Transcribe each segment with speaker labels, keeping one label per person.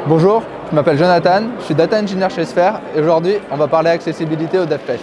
Speaker 1: Bonjour, je m'appelle Jonathan, je suis Data Engineer chez Sphere et aujourd'hui on va parler accessibilité au DevFest.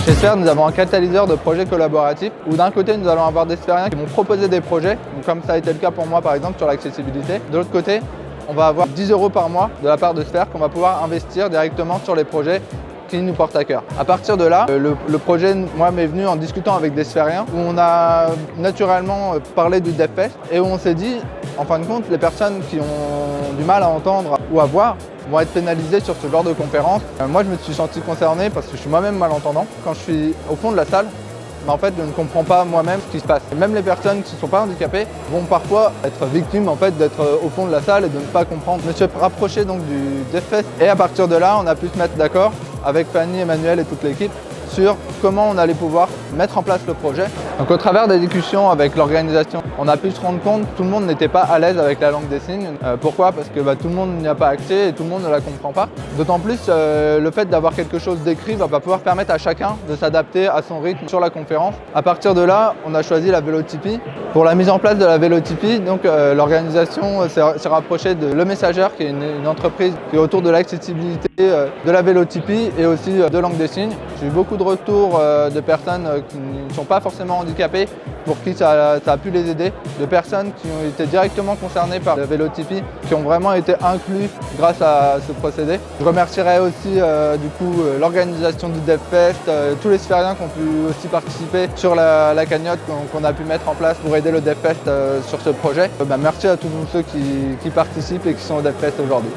Speaker 1: Chez Sphere, nous avons un catalyseur de projets collaboratifs où d'un côté nous allons avoir des Sphériens qui vont proposer des projets, comme ça a été le cas pour moi par exemple sur l'accessibilité. De l'autre côté, on va avoir 10 € par mois de la part de Sphere qu'on va pouvoir investir directement sur les projets qui nous portent à cœur. À partir de là, le projet moi m'est venu en discutant avec des Sphériens où on a naturellement parlé du DevFest et où on s'est dit, en fin de compte, les personnes qui ont du mal à entendre ou à voir vont être pénalisées sur ce genre de conférences. Moi, je me suis senti concerné parce que je suis moi-même malentendant. Quand je suis au fond de la salle, en fait, je ne comprends pas moi-même ce qui se passe. Et même les personnes qui ne sont pas handicapées vont parfois être victimes d'être au fond de la salle et de ne pas comprendre. Je me suis rapproché donc du DevFest et à partir de là, on a pu se mettre d'accord avec Fanny, Emmanuel et toute l'équipe sur comment on allait pouvoir mettre en place le projet. Donc au travers des discussions avec l'organisation, on a pu se rendre compte que tout le monde n'était pas à l'aise avec la langue des signes. Pourquoi? Parce que tout le monde n'y a pas accès et tout le monde ne la comprend pas. D'autant plus, le fait d'avoir quelque chose d'écrit va pouvoir permettre à chacun de s'adapter à son rythme sur la conférence. À partir de là, on a choisi la Vélotipie. Pour la mise en place de la Vélotipie, donc l'organisation s'est rapprochée de Le Messager, qui est une entreprise qui est autour de l'accessibilité de la Vélotipie et aussi de langue des signes. J'ai eu beaucoup de retours de personnes qui ne sont pas forcément handicapées, pour qui ça a pu les aider, de personnes qui ont été directement concernées par la Vélotipie, qui ont vraiment été inclus grâce à ce procédé. Je remercierai aussi l'organisation du DevFest, tous les Sphériens qui ont pu aussi participer sur la cagnotte qu'on a pu mettre en place pour aider le DevFest sur ce projet. Merci à tous ceux qui participent et qui sont au DevFest aujourd'hui.